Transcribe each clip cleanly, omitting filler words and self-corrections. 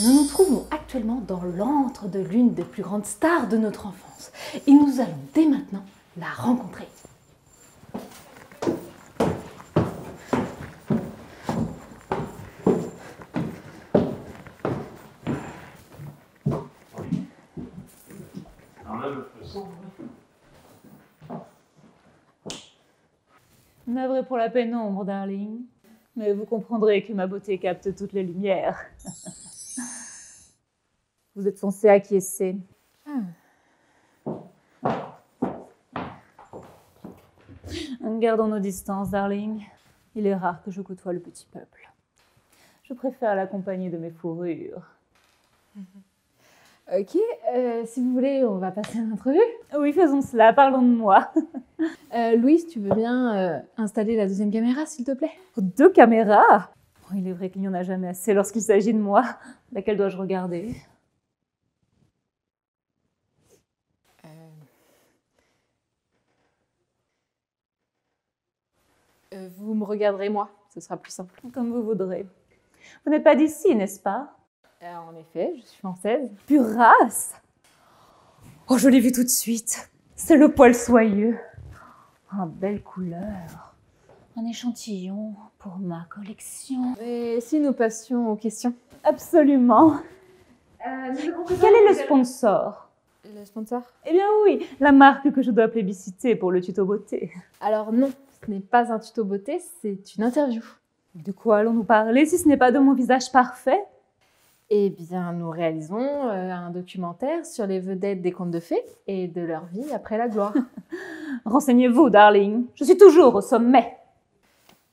Nous nous trouvons actuellement dans l'antre de l'une des plus grandes stars de notre enfance et nous allons dès maintenant la rencontrer. Navré pour la pénombre, darling, mais vous comprendrez que ma beauté capte toutes les lumières. Vous êtes censé acquiescer. Gardons nos distances, darling. Il est rare que je côtoie le petit peuple. Je préfère la compagnie de mes fourrures. Ok, si vous voulez, on va passer à l'entrevue. Oui, faisons cela, parlons de moi. Louise, tu veux bien installer la deuxième caméra, s'il te plaît? 2 caméras? Oh, il est vrai qu'il n'y en a jamais assez lorsqu'il s'agit de moi. Laquelle dois-je regarder? Vous me regarderez moi, ce sera plus simple. Comme vous voudrez. Vous n'êtes pas d'ici, n'est-ce pas? En effet, je suis française. Pure race! Oh, je l'ai vu tout de suite. C'est le poil soyeux. En belle couleur. Un échantillon pour ma collection. Et si nous passions aux questions? Absolument. Quel est le sponsor? Le sponsor? Eh bien oui, la marque que je dois plébisciter pour le tuto beauté. Alors non, ce n'est pas un tuto beauté, c'est une interview. De quoi allons-nous parler si ce n'est pas de mon visage parfait? Eh bien, nous réalisons un documentaire sur les vedettes des contes de fées et de leur vie après la gloire. Renseignez-vous, darling. Je suis toujours au sommet.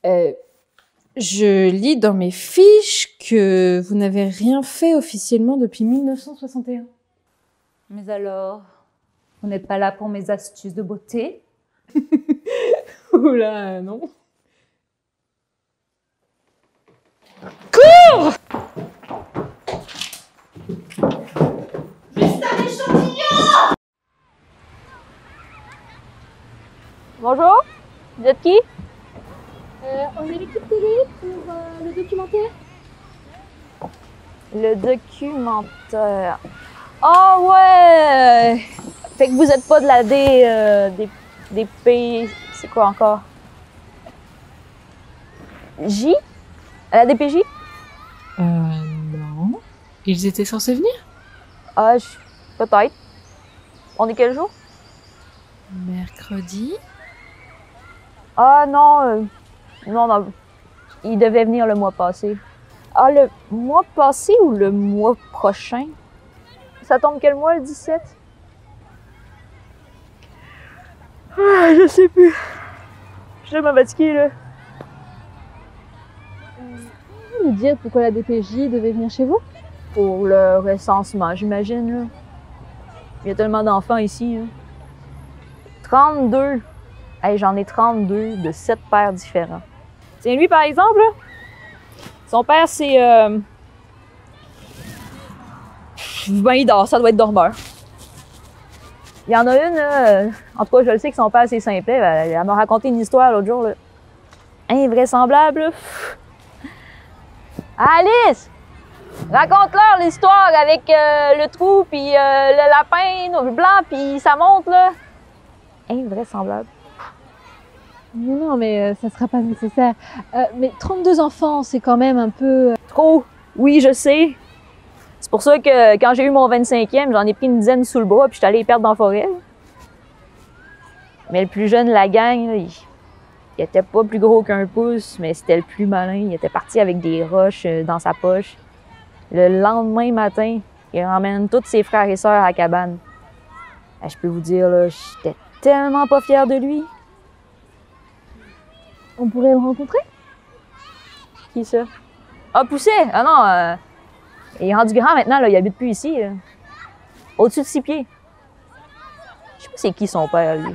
Je lis dans mes fiches que vous n'avez rien fait officiellement depuis 1961. Mais alors, vous n'êtes pas là pour mes astuces de beauté? Oula, non. Cours! Bonjour, vous êtes qui? On est l'équipe télé pour le documentaire. Le documentaire. Oh ouais! Fait que vous êtes pas de la des pays... C'est quoi encore? J? La DPJ? Non. Ils étaient censés venir? Ah, peut-être. On est quel jour? Mercredi. Ah non, non, il devait venir le mois passé. Ah, le mois passé ou le mois prochain? Ça tombe quel mois, le 17? Ah, je sais plus. Je suis tellement fatiguée, là. Vous nous dire pourquoi la DPJ devait venir chez vous? Pour le recensement, j'imagine, là. Il y a tellement d'enfants ici, là. 32. Hey, j'en ai 32 de 7 pères différents. Tiens, lui, par exemple, là, son père, c'est... Ben, il dort, ça doit être dormeur. Il y en a une, là, en tout cas, je le sais que son père, c'est simplet. Elle m'a raconté une histoire l'autre jour, là. Invraisemblable, là. Alice! Raconte-leur l'histoire avec le trou, puis le lapin blanc, puis ça monte, là. Invraisemblable. Non, mais ça sera pas nécessaire. Mais 32 enfants, c'est quand même un peu... Trop! Oui, je sais. C'est pour ça que quand j'ai eu mon 25e, j'en ai pris une dizaine sous le bras, puis je suis allée les perdre dans la forêt. Mais le plus jeune de la gang, là, il était pas plus gros qu'un pouce, mais c'était le plus malin. Il était parti avec des roches dans sa poche. Le lendemain matin, il ramène tous ses frères et sœurs à la cabane. Je peux vous dire, là, j'étais tellement pas fière de lui. On pourrait le rencontrer? Qui ça? Ah, Pousset! Ah non, il est rendu grand maintenant, là, il habite plus ici. Au-dessus de 6 pieds. Je sais pas c'est qui son père, lui.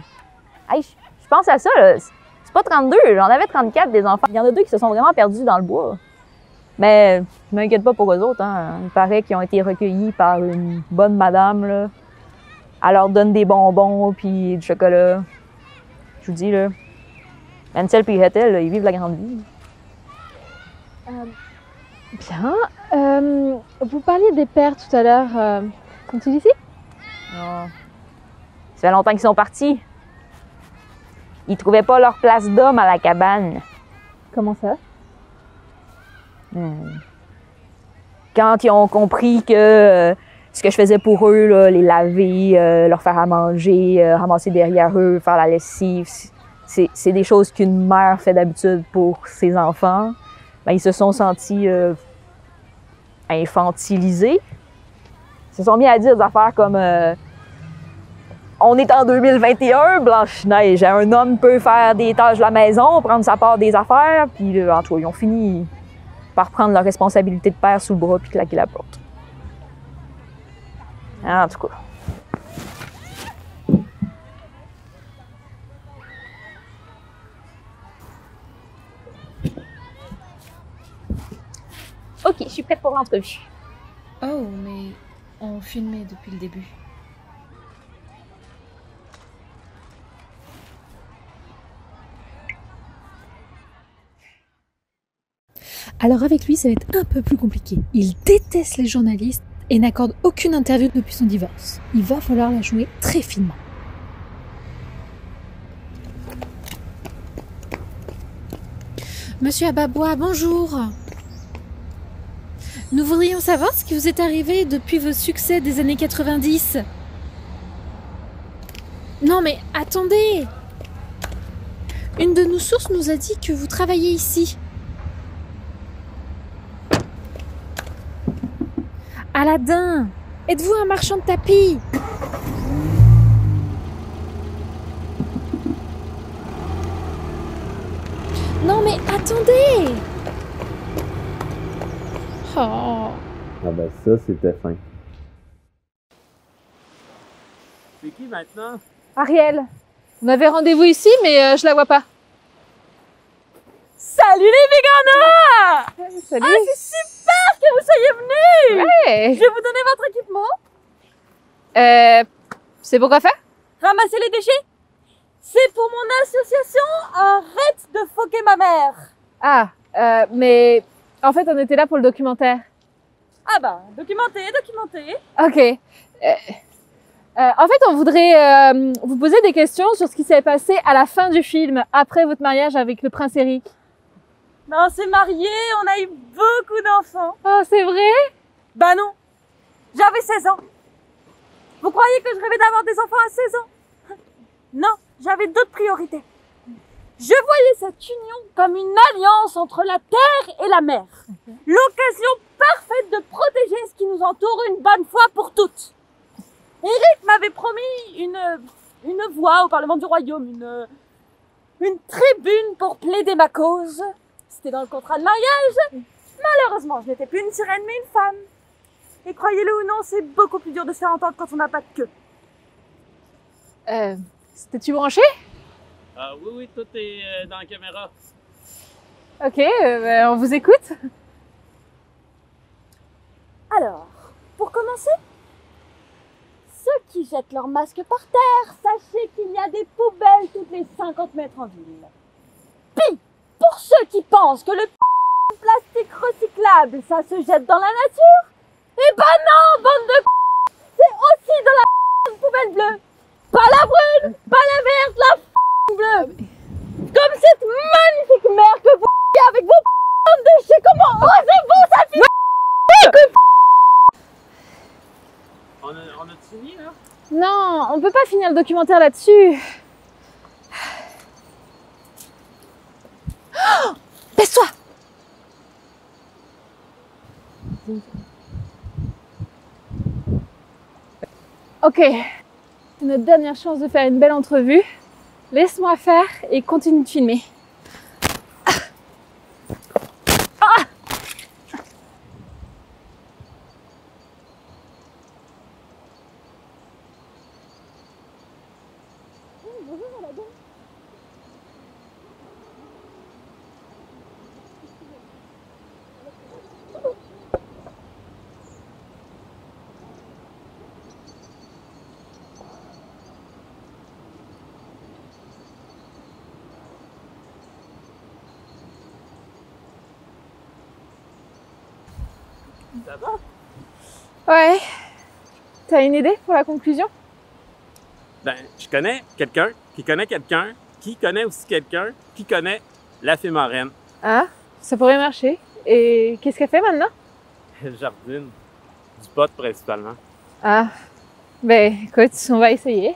Hey, je pense à ça, là. C'est pas 32, j'en avais 34 des enfants. Il y en a 2 qui se sont vraiment perdus dans le bois. Mais je m'inquiète pas pour eux autres, hein. Il paraît qu'ils ont été recueillis par une bonne madame, là. Elle leur donne des bonbons puis du chocolat. Je vous dis, là, Ansel et Gretel, là, ils vivent la grande vie. Bien. Vous parliez des pères tout à l'heure. Sont-ils ici? Non. Ça fait longtemps qu'ils sont partis. Ils trouvaient pas leur place d'homme à la cabane. Comment ça? Quand ils ont compris que ce que je faisais pour eux, là, les laver, leur faire à manger, ramasser derrière eux, faire la lessive, c'est des choses qu'une mère fait d'habitude pour ses enfants. Ben, ils se sont sentis infantilisés. Ils se sont mis à dire des affaires comme on est en 2021, Blanche-Neige, un homme peut faire des tâches de la maison, prendre sa part des affaires, puis en tout cas, ils ont fini par prendre leur responsabilité de père sous le bras puis claquer la porte. En tout cas. OK, je suis prête pour l'entrevue. Oh, mais on filmait depuis le début. Alors avec lui, ça va être un peu plus compliqué. Il déteste les journalistes et n'accorde aucune interview depuis son divorce. Il va falloir la jouer très finement. Monsieur Ababois, bonjour. Nous voudrions savoir ce qui vous est arrivé depuis vos succès des années 90. Non mais attendez. Une de nos sources nous a dit que vous travaillez ici. Aladdin, êtes-vous un marchand de tapis? Non mais attendez. Oh. Ah ben ça, c'était fin. C'est qui maintenant? Ariel, on avait rendez-vous ici, mais je la vois pas. Salut les véganas! Salut. Ah, c'est super que vous soyez venus! Hey. Je vais vous donner votre équipement. C'est pour quoi faire? Ramasser les déchets. C'est pour mon association Arrête de foquer ma mère. Ah, mais en fait, on était là pour le documentaire. Ah bah, documentez. Ok. En fait, on voudrait vous poser des questions sur ce qui s'est passé à la fin du film, après votre mariage avec le prince Eric. Ben, on s'est mariés, on a eu beaucoup d'enfants. Oh, c'est vrai? Bah non, j'avais 16 ans. Vous croyez que je rêvais d'avoir des enfants à 16 ans? Non, j'avais d'autres priorités. Je voyais cette union comme une alliance entre la terre et la mer. L'occasion parfaite de protéger ce qui nous entoure une bonne fois pour toutes. Eric m'avait promis une voix au Parlement du Royaume, une tribune pour plaider ma cause. C'était dans le contrat de mariage. Malheureusement, je n'étais plus une sirène mais une femme. Et croyez-le ou non, c'est beaucoup plus dur de se faire entendre quand on n'a pas de queue. C'était-tu branché? Ah oui, tout est dans la caméra. Ok, on vous écoute. Alors, pour commencer, ceux qui jettent leur masque par terre, sachez qu'il y a des poubelles toutes les 50 mètres en ville. Puis, pour ceux qui pensent que le plastique recyclable, ça se jette dans la nature, eh ben non, bande de c'est aussi dans la poubelle bleue. Pas la brune, pas la verte, la bleue. Comme cette magnifique mer que vous avec vos déchets, comment osez-vous ça finit? On a fini, là? Non, on peut pas finir le documentaire là-dessus. Oh, baisse-toi. Ok, c'est notre dernière chance de faire une belle entrevue. Laisse-moi faire et continue de filmer. Ça va? Ouais. T'as une idée pour la conclusion? Ben, je connais quelqu'un qui connaît quelqu'un qui connaît aussi quelqu'un qui connaît la fée marraine. Ah, ça pourrait marcher. Et qu'est-ce qu'elle fait maintenant? Elle jardine. Du pot principalement. Ah, ben écoute, on va essayer.